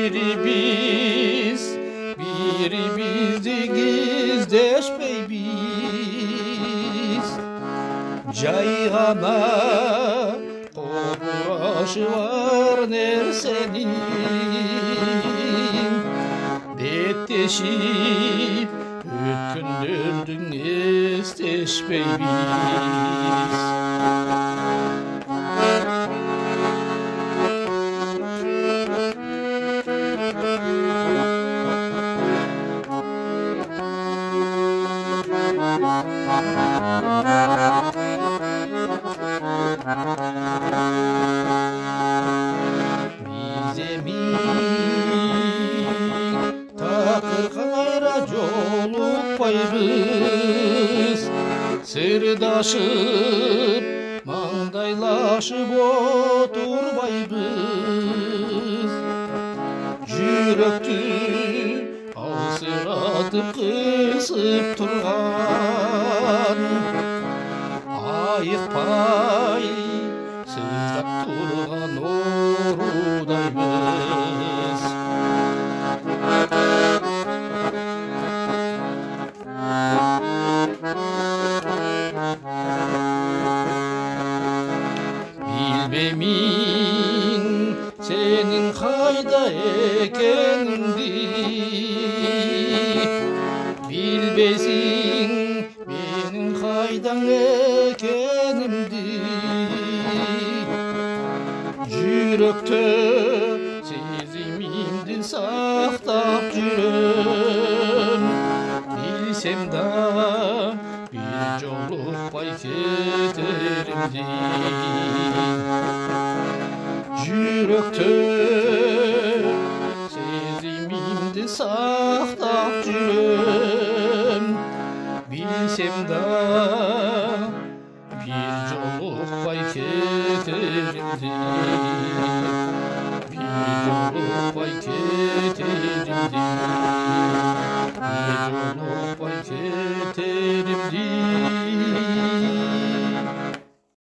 Biri bizdigiz deşbey biz. Caygana kovuraşı var nersenin. Detteşip ötkündürdün esteşbey biz. Bize mi takır kayra jolukpayбыз, sırdaşıp mаңдайlaşıp oturбайбыз. Жүрөктү алсыратып кысып турган, айыкпай сыздап турган оорудайбыз. Bilbemin senin kayda ekeningdi, bilbesin benim kaydan ekenimdi. Yürekte sezimimdi saktap жүрөм, bilsem da bir jolukpay keterimdi. Yürekte sezimimdi saktap жүрөм, bilsem da bir jolukpay keterimdi.